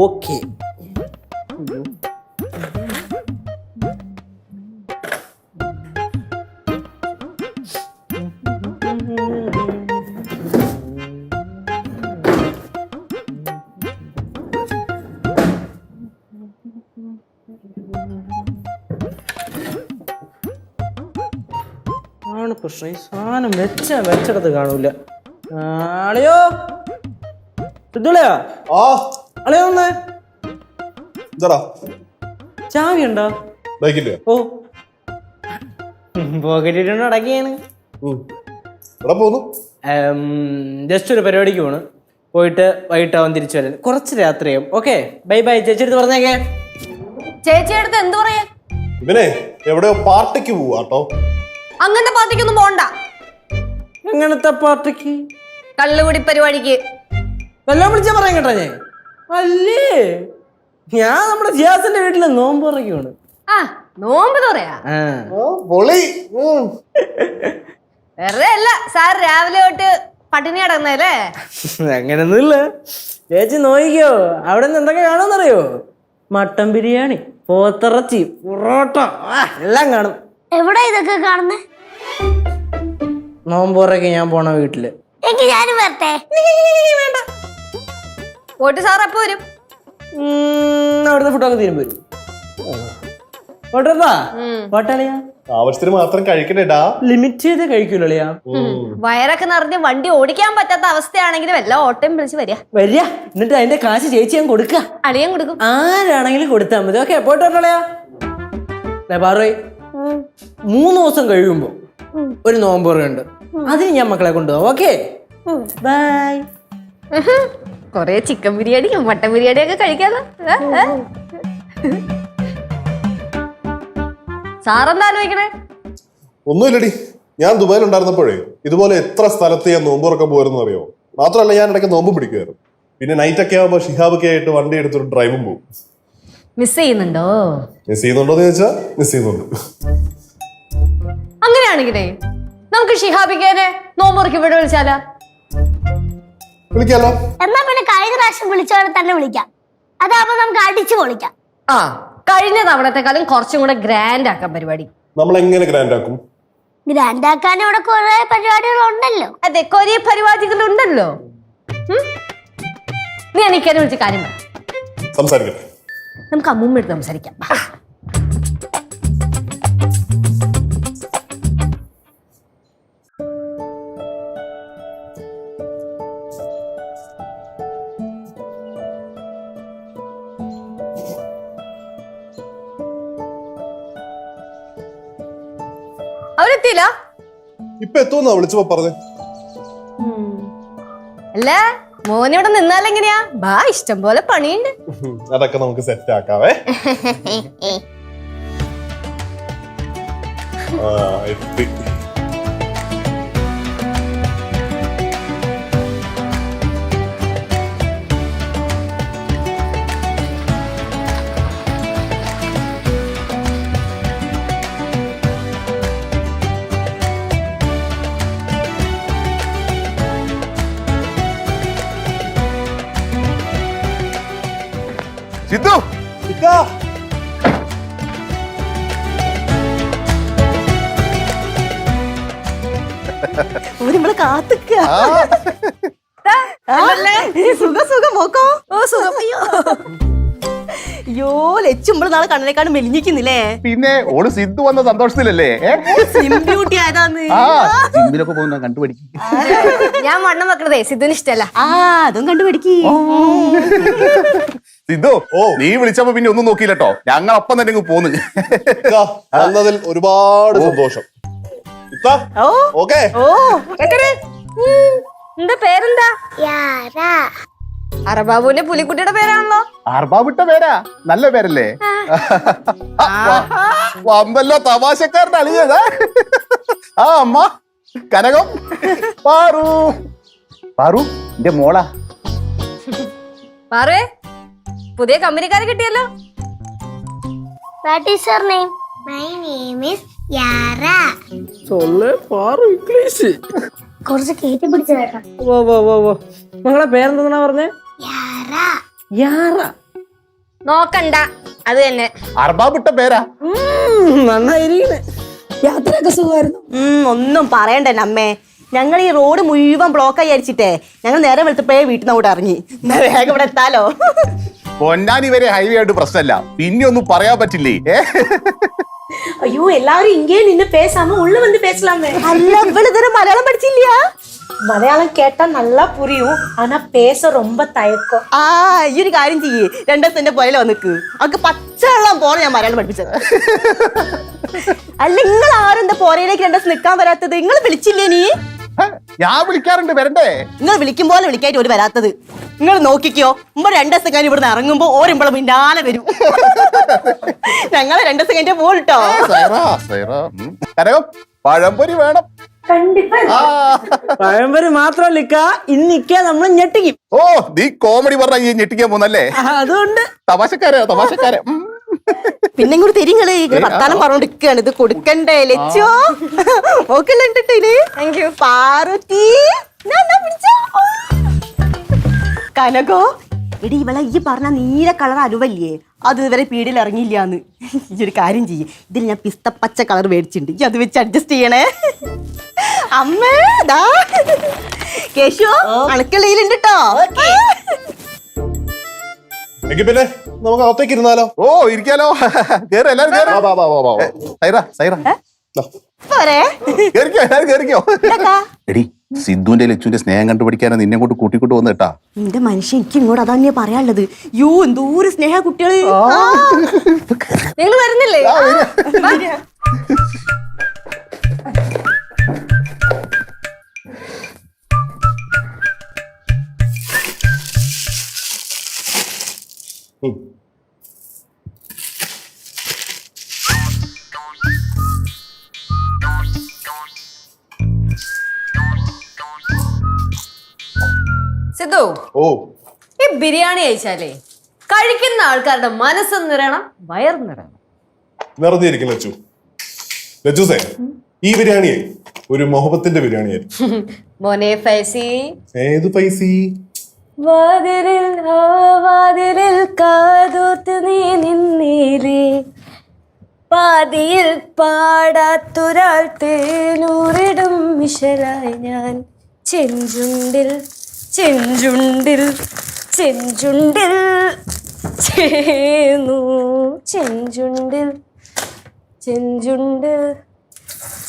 Okay. ആണ് പ്രശ്നം. ഈ സാധനം വെച്ചടത്ത് കാണൂല. അളിയോ സിദ്ധുളയാ അളിയോ ഒന്ന് ചാവി ഉണ്ടോ? ഓ പോക്കറ്റിട്ട് അടക്കിയാണ്. ജസ്റ്റ് ഒരു പരിപാടിക്ക് പോണ്. പോയിട്ട് വൈകിട്ടാവാൻ തിരിച്ചു വരാൻ കുറച്ച് രാത്രിയാവും. Okay bye bye. ചേച്ചി അടുത്ത് പറഞ്ഞേക്കെ. ചേച്ചി അടുത്ത് എന്ത് പറയാ? ഇവനെ എവിടെയോ പാർട്ടിക്ക് പോവാട്ടോ. അങ്ങനത്തെ പാർട്ടിക്കൊന്നും പോണ്ട. എങ്ങനത്തെ പാർട്ടിക്ക്? കള്ളുകുടി പരിപാടിക്ക്. വല്ലതും വിളിച്ചാ പറയാൻ കേട്ടാ ഞാൻ. അല്ലേ ഞാൻ നമ്മുടെ ജിയാസിന്റെ വീട്ടില് നോമ്പ് തുറക്കാണ്. ആ നോമ്പ് തുറയാ? വെറുതെ അല്ല സാർ രാവിലെ തൊട്ട് പട്ടിണി കിടന്നല്ലേ? അങ്ങനൊന്നുമില്ല ചേച്ചി. നോയിക്കോ അവിടെ നിന്ന് എന്തൊക്കെ കാണുമെന്നറിയോ? മട്ടൻ ബിരിയാണി, പോത്തിറച്ചി, പൊറോട്ട എല്ലാം കാണും. എവിടെ ഇതൊക്കെ കാണുന്നേ? നോമ്പോറൊക്കെ ഞാൻ പോണ വീട്ടില്. ഞാനും വരട്ടെ? വേണ്ട. പോയിട്ട് സാർ അപ്പൊ വരും. അവിടുന്ന് ഫുഡൊക്കെ തീരും വരും. പോട്ടാ പോട്ടളിയാ. ആവശ്യത്തിന് മാത്രം കഴിക്കണേടാ. ലിമിറ്റ് ചെയ്ത് കഴിക്കൂലളിയാ. വയറൊക്കെ നിറഞ്ഞ് വണ്ടി ഓടിക്കാൻ പറ്റാത്ത അവസ്ഥയാണെങ്കിൽ വല്ല ഓട്ടം വിളിച്ച് വരിക. എന്നിട്ട് അതിന്റെ കാശ് ചേച്ചി ഞാൻ കൊടുക്ക. അളിയൻ കൊടുക്കും. ആരാണെങ്കിലും കൊടുത്താൽ മതി. ഓക്കെ പോട്ടളിയാ. പാറേ 3 ദിവസം കഴിയുമ്പോ ഒരു നോമ്പുറയുണ്ട്. അതിന് ഞാൻ മക്കളെ കൊണ്ടുപോകാം. Okay bye. കൊറേ ചിക്കൻ ബിരിയാണിയും മട്ടൻ ബിരിയാണിയും ഒക്കെ കഴിക്കാലോ. സാറെന്താ ആലോചിക്കണേ? ഒന്നുമില്ലടി, ഞാൻ ദുബായിൽ ഉണ്ടായിരുന്നപ്പോഴേ ഇതുപോലെ എത്ര സ്ഥലത്ത് ഞാൻ നോമ്പുറക്കം പോയിരുന്നു അറിയോ. മാത്രമല്ല ഞാൻ ഇടയ്ക്ക് നോമ്പ് പിടിക്കുമായിരുന്നു. പിന്നെ നൈറ്റ് ഒക്കെ ആകുമ്പോൾ ഷിഹാബൊക്കെ ആയിട്ട് വണ്ടി എടുത്തൊരു ഡ്രൈവും പോകും. മിസ് ചെയ്യുന്നുണ്ടോ? മിസ് ചെയ്യുന്നുണ്ടോന്ന് ചോദിച്ചാ മിസ് ചെയ്യുന്നുണ്ട്. അങ്ങനെയാണെങ്കിലേ നമുക്ക് ഷിഹാബിക്കാനെ നോമ്പുറക്കി ഇവിടെ വിളിച്ചാലോ? വിളിക്കാലോ. എന്നാ പിന്നെ കഴിഞ്ഞ പ്രാവശ്യം വിളിച്ചവരെ തന്നെ വിളിക്കാം. അതാവുമ്പോ നമുക്ക് അടിച്ചു പൊളിക്കാം. ആ കഴിഞ്ഞ തവണത്തെക്കാളും കുറച്ചും കൂടെ ഗ്രാൻഡ് ആക്കാം പരിപാടി. നമ്മൾ എങ്ങനെ ഗ്രാൻഡ് ആക്കും? ഗ്രാൻഡ് ആക്കാൻ ഇവിടെ കുറെ പരിപാടികൾ ഉണ്ടല്ലോ. അതെ കൊറേ പരിപാടികൾ ഉണ്ടല്ലോ. നീ എനിക്കാനെ വിളിച്ച കാര്യം പറ. സംസാരിക്കട്ടെ. നമുക്ക് അമ്മൂമ്മ എടുത്ത് സംസാരിക്കാം. അവരെത്തിയില്ല? ഇപ്പൊ എത്തുമെന്നാ വിളിച്ചപ്പോ പറഞ്ഞേ. അല്ല മോനിവിടെ നിന്നാലെങ്ങനെയാ? ബാ ഇഷ്ടം പോലെ പണിയുണ്ട്. അതൊക്കെ നമുക്ക് സെറ്റ് ആക്കാവേ. എത്തി. സിദ്ധു നമ്മള് കാത്തിക്ക. സുഖം നോക്കോ. അയ്യോ ലച്ചുമ്പോൾ നാളെ കണ്ണനേക്കാട് മെലിഞ്ഞിക്കുന്നില്ലേ? പിന്നെ ഓള് സിദ്ധു വന്ന സന്തോഷത്തിലല്ലേ? ബ്യൂട്ടി ആയതാന്ന്. ജിമ്മിലൊക്കെ പോകുന്ന കണ്ടുപിടിക്കും. ഞാൻ വണ്ണം വെക്കണതേ സിദ്ധുവിന് ഇഷ്ടല്ല. അതും കണ്ടുപിടിക്ക്. സിദ്ധു നീ വിളിച്ചപ്പോ പിന്നെ ഒന്നും നോക്കിയില്ലട്ടോ. ഞങ്ങൾ അപ്പം തന്നെ പോന്ന്. വന്നതിൽ ഒരുപാട് സന്തോഷം. ഓക്കെ എന്താ പേരെന്താ? അറബാബുവിന്റെ പുലിക്കുട്ടിയുടെ പേരാണല്ലോ. അർബാബിട്ട പേരാ, നല്ല പേരല്ലേ? വന്നല്ലോ തമാശക്കാരൻ അളിയതാ. ആ അമ്മ കനകം. പാറു പാറു എന്റെ മോളാ. പാറേ പുതിയ കമ്പനിക്കാരെ കിട്ടിയല്ലോ. What is your name? My name is Yara. Paru English. കുറച്ച് കയറ്റി പിടിച്ച ചേട്ടാ. ഓ മകളെ പേരെന്താ പറഞ്ഞേ? യാറ. നോക്കണ്ട, അത് തന്നെ. അർബാബിട്ട പേരാ. നന്നായിരിക്കണേ. യാത്രയൊക്കെ സുഖമായിരുന്നു. ഒന്നും പറയണ്ട അമ്മേ. ഞങ്ങൾ ഈ റോഡ് മുഴുവൻ ബ്ലോക്ക് ആയി അടിച്ചിട്ടേ ഞങ്ങൾ നേരെ വെളുത്തപ്പോഴേ വീട്ടിൽ നിന്ന് കൂടെ ഇറങ്ങി. എന്നാ വേഗം ഇവിടെ എത്താലോ. പൊന്നാനി വരെ ഹൈവേ ആയിട്ട് പ്രശ്നമല്ല, പിന്നെ ഒന്നും പറയാൻ പറ്റില്ലേ? ஐயோ எல்லாரும் இங்கே நின்னு பேசாம உள்ள வந்து பேசலாமே. அல்ல இவ்வளவு தூரம் மலையாளம் படிச்சில்லையா? മലയാളം കേട്ടാ നല്ല പുരിയും ആനാ പേസ ரொம்ப തയക്കം. ഈ ഒരു കാര്യം ചെയ്യേ, 2 ദിവസത്തിന്റെ പുറകിൽ വന്നിക്ക്. അവർക്ക് പച്ചവെള്ളം പോലെ ഞാൻ മലയാളം പഠിപ്പിച്ചത്. അല്ല നിങ്ങൾ ആരെന്താ പുറയിലേക്ക് 2 ദിവസം നിൽക്കാൻ വരാത്തത്? നിങ്ങൾ വിളിച്ചില്ലേ നീ? ഞാൻ വിളിക്കാറുണ്ട്, വരണ്ടേ? നിങ്ങൾ വിളിക്കും പോലെ വിളിക്കായിട്ട് ഒരു വരാത്തത്. നിങ്ങൾ നോക്കിക്കോ, മുമ്പ് 2 ദിവസം കഴിഞ്ഞ് ഇവിടുന്ന് ഇറങ്ങുമ്പോ ഓരുമ്പോഴെ പിന്നാലെ വരും. ഞങ്ങളെ 2 ദിവസം കഴിഞ്ഞ പോട്ടോ. പഴംപൊരി വേണം. പഴംപൊരി മാത്രമല്ല, ഇന്നിക്ക നമ്മൾ ഞെട്ടിക്കും. ഓ, നീ കോമഡി പറഞ്ഞ ഈ ഞെട്ടിക്കാൻ പോന്നല്ലേ? അതുകൊണ്ട് തമാശക്കാരെ. പിന്നെ ഇങ്ങോട്ട് തിരിങ്ങള് വർത്താനം പറഞ്ഞോണ്ടിരിക്കാണ്. ഇത് കൊടുക്കണ്ടേ ലച്ചോ? ഓക്കെല്ലേ? പാർവതി കനകോ, എടി ഇവളെ ഈ പറഞ്ഞ നീല കളർ അലുവല്ലേ, അത് ഇതുവരെ പീടിയിൽ ഇറങ്ങിയില്ലാന്ന്. ഈ ഒരു കാര്യം ചെയ്യേ, ഇതിൽ ഞാൻ പിസ്ത പച്ച കളർ മേടിച്ചിട്ടുണ്ട്, ഈ അത് വെച്ച് അഡ്ജസ്റ്റ് ചെയ്യണേ. അമ്മേ ദാ കേശു അണക്കളയിലുണ്ട് കേട്ടോ. എങ്കിൽ പിന്നെ നമുക്ക് അകത്തേക്ക് ഇരുന്നാലോ? ഓ, ഇരിക്കാലോ. കേറ്, എല്ലാരും കേറ്. സൈറ പോരെ കേറിക്കോ, എല്ലാരും കേറിക്കോ. എടി, സിദ്ധുവിന്റെ ലച്ചുവിന്റെ സ്നേഹം കണ്ടുപിടിക്കാനാ നിന്നെ കൊണ്ട് കൂട്ടിക്കൊണ്ട് വന്നു കേട്ടാ. നിന്റെ മനുഷ്യൻ എനിക്ക് ഇങ്ങോട്ട് അതാ ഞാൻ പറയാനുള്ളത്. യോ എന്തോരം സ്നേഹ കുട്ടികള്. നിങ്ങൾ വരുന്നില്ലേ? സിദ്ധു, ഓ, ഈ ബിരിയാണി കഴിച്ചാലേ കഴിക്കുന്ന ആൾക്കാരുടെ മനസ്സ് നിറയണം, വയർ നിറയണം. നിറഞ്ഞിരിക്കും ലച്ചു. ലച്ചൂസേ, ഈ ബിരിയാണിയെ ഒരു മുഹബത്തിന്റെ ബിരിയാണിയായിരിക്കും. മോനെ ഫൈസി, ഏത് പൈസി? വാതിലിൽ വാതിലിൽ കാതോർത്ത് നീ നിന്നീലേ, പാതിയിൽ പാടാത്തൊരാൾ തേനൂറിടും മിഷലായി ഞാൻ, ചെഞ്ചുണ്ടിൽ ചെഞ്ചുണ്ടിൽ ചെഞ്ചുണ്ടിൽ ചേന്നു, ചെഞ്ചുണ്ടിൽ ചെഞ്ചുണ്ടിൽ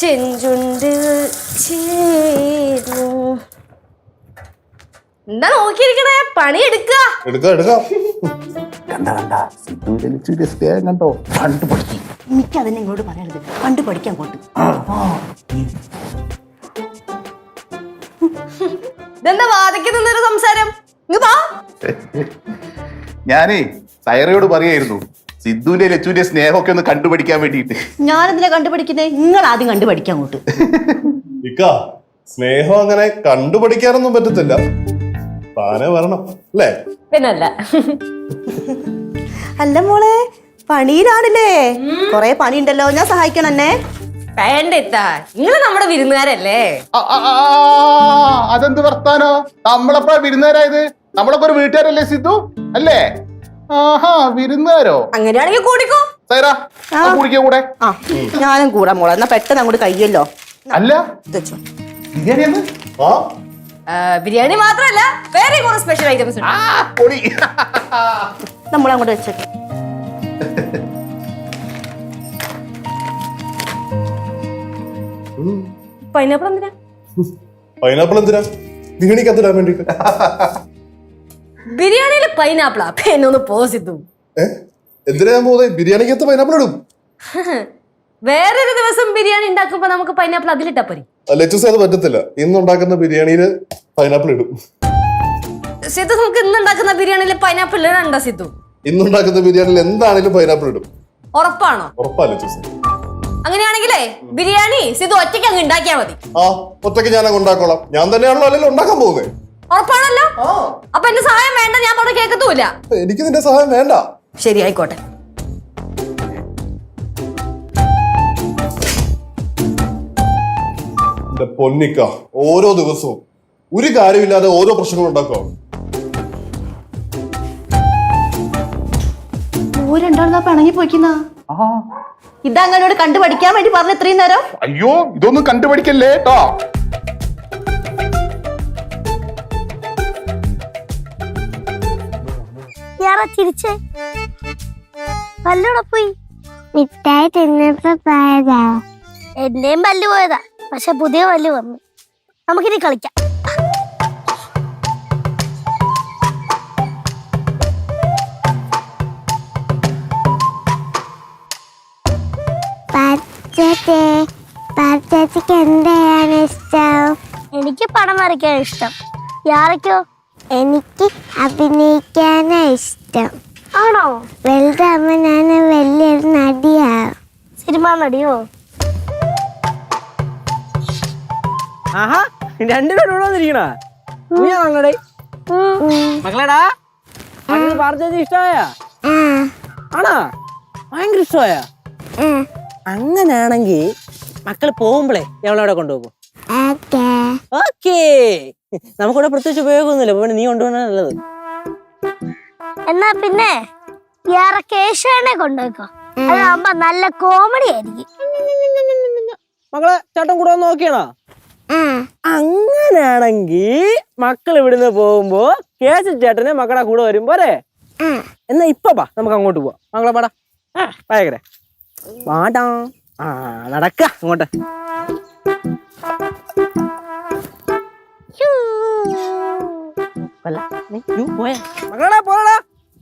ചെഞ്ചുണ്ടിൽ ചേന്നു. എന്താ നോക്കിയിരിക്കണേ? പണിയെടുക്കാം. കണ്ട സിദ്ധുവിന്റെ ലച്ചുവിന്റെ സ്നേഹം കണ്ടോ? കണ്ടുപിടിക്കും. എനിക്ക് അതന്നെ ഇങ്ങോട്ട് പറയാനുള്ളത്, കണ്ടു പഠിക്കാൻ പോട്ട്. ഇതെന്താ വാദിക്കുന്നൊരു സംസാരം? ഞാനേ സൈറയോട് പറയായിരുന്നു സിദ്ധുവിന്റെ ലച്ചുവിന്റെ സ്നേഹമൊക്കെ ഒന്ന് കണ്ടുപിടിക്കാൻ വേണ്ടിട്ട്. ഞാനെന്തിനാ കണ്ടുപിടിക്കുന്നേ? നിങ്ങൾ ആദ്യം കണ്ടുപഠിക്കാൻ പോട്ട്. ഇക്ക, സ്നേഹം അങ്ങനെ കണ്ടുപിടിക്കാനൊന്നും പറ്റത്തില്ല, താനെ വരണം അല്ലേ? പിന്നല്ല. അല്ല മോളെ, പണിയിലാണല്ലേ? കൊറേ പണിയുണ്ടല്ലോ, ഞാൻ സഹായിക്കണം എന്നെ. വേണ്ടെത്താ, നിങ്ങള് നമ്മുടെ വിരുന്നുകാരല്ലേ? അതെന്ത് വർത്താനോ? നമ്മളെപ്പോഴാ വിരുന്നുകാരായത്? നമ്മളൊക്കെ ഒരു വീട്ടുകാരല്ലേ സിദ്ധു, അല്ലേ? ആഹാ, വിരുന്നുകാരോ? അങ്ങനെയാണെങ്കിൽ കൂടിക്കോ. സൈറ, കുടിക്കോ കൂടെ? ആ, ഞാനും കൂടാ മോളെ, എന്നാ പെട്ടെന്ന് അങ്ങോട്ട് കഴിയല്ലോ. അല്ല, ഇതെച്ചോ. ബിരിയാണി എന്ന്? ബിരിയാണി മാത്രല്ല, വേറെ കുറെ സ്പെഷ്യൽ ഐറ്റംസ് ഉണ്ട്. പൊളി. നമ്മളങ്ങോട്ട് വെച്ചേക്ക്. പൈനാപ്പിൾ എന്തിനാ? പൈനാപ്പിൾ എന്തിനാ? ബിരിയാണിക്കത്തിടാൻ വേണ്ടിട്ട്. ബിരിയാണിയില് പൈനാപ്പിളാ? എന്നൊന്ന് പോസിത്തു. എന്തിനാ ഞാൻ പോകുന്നത്? ബിരിയാണിക്കകത്ത് പൈനാപ്പിൾ ഇടും. വേറൊരു ദിവസം ബിരിയാണി ഉണ്ടാക്കുമ്പോ നമുക്ക് പൈനാപ്പിൾ അതിലിട്ടാ പോരി. ലച്ചൂസേ, അത് പറ്റത്തില്ല. ഇന്നുണ്ടാക്കുന്ന ബിരിയാണിയില് പൈനാപ്പിൾ ഇടും. സിദ്ധു, നമുക്ക് ഇന്ന് ഉണ്ടാക്കുന്ന ബിരിയാണിയിൽ പൈനാപ്പിൾ ഇടണ്ട സിദ്ധു. ഇന്നുണ്ടാക്കുന്ന ബിരിയാണിയിൽ എന്താണെങ്കിലും പൈനാപ്പിൾ ഇടും. ഉറപ്പാണോ? ഉറപ്പാ ലച്ചൂസേ. അങ്ങനെയാണെങ്കിലേ ബിരിയാണി സിദ്ധു ഒറ്റയ്ക്ക് അങ്ങ് ഉണ്ടാക്കിയാ മതി. ആ, ഒറ്റയ്ക്ക് ഞാനങ്ങ് ഉണ്ടാക്കോളാം. ഞാൻ തന്നെയാണല്ലോ അല്ലല്ലോ ഉണ്ടാക്കാൻ പോകുന്നത്. ഉറപ്പാണല്ലോ? അപ്പൊ എന്റെ സഹായം വേണ്ട, ഞാൻ പറഞ്ഞ കേൾക്കത്തുമില്ല. എനിക്ക് നിന്റെ സഹായം വേണ്ട. ശരി, ആയിക്കോട്ടെ. എന്റെ പൊന്നിക്ക ഓരോ ദിവസവും ഒരു കാര്യമില്ലാതെ ഓരോ പ്രശ്നങ്ങൾ ഉണ്ടാക്കാം. രണ്ടാളാ പിണങ്ങി പോയിക്കുന്ന ആ ഇതങ്ങനോട് കണ്ടു പഠിക്കാൻ വേണ്ടി പറഞ്ഞ ഇത്രയും നേരം. അയ്യോ ഇതൊന്നും കണ്ടുപിടിക്കല്ലേ കേട്ടോ. ചിരിച്ചേ പല്ലൂടെ പോയി മിഠായി തിന്നപ്പോ പോയതാ. എന്റെയും പല്ല് പോയതാ, പക്ഷെ പുതിയ പല്ല് വന്നു. നമുക്കിനി കളിക്കാം. എന്താണ് ഇഷ്ടം? എനിക്ക് പടം വരയ്ക്കാൻ ഇഷ്ടം. യാറയ്ക്കോ? എനിക്ക് അഭിനയിക്കാനാ ഇഷ്ടം. ആണോ? വലുതാകുമ്പോ ഞാൻ വലിയൊരു നടിയാവും. സിനിമ നടിയോ? ആഹാ രണ്ടുപേരും ഇവിടെ വന്നിരിക്കണ നീയാണോടെ മക്കളെടാ പറഞ്ഞത് ഇഷ്ടമായ ആണാ ഭയങ്കര ഇഷ്ടമായ. അങ്ങനാണെങ്കിൽ മക്കള് പോകുമ്പോളേ എവളവിടെ കൊണ്ടുപോകും. ഓക്കേ നമുക്കിവിടെ പ്രത്യേകിച്ച് ഉപയോഗമൊന്നുമില്ല. പിന്നെ നീ കൊണ്ടുപോകണ നല്ലത്. എന്നാ പിന്നെ കേശവനെ കൊണ്ടുപോയിക്കോ. അതാകുമ്പോ നല്ല കോമഡി ആയിരിക്കും. മക്കളെ ചേട്ടൻ കൂടെ ഒന്ന് നോക്കിയാണോ? അങ്ങനെയാണെങ്കിൽ മക്കൾ ഇവിടുന്ന് പോകുമ്പോ കേശവ ചേട്ടന് മക്കളുടെ കൂടെ വരും പോരെ. എന്നാ ഇപ്പൊ നമുക്ക് അങ്ങോട്ട് പോവാം. മക്കളെ പാടാ ഭയങ്കര പാടാ. നടക്ക അങ്ങോട്ട്. പോയാ മക്കളെ പോരാടാ.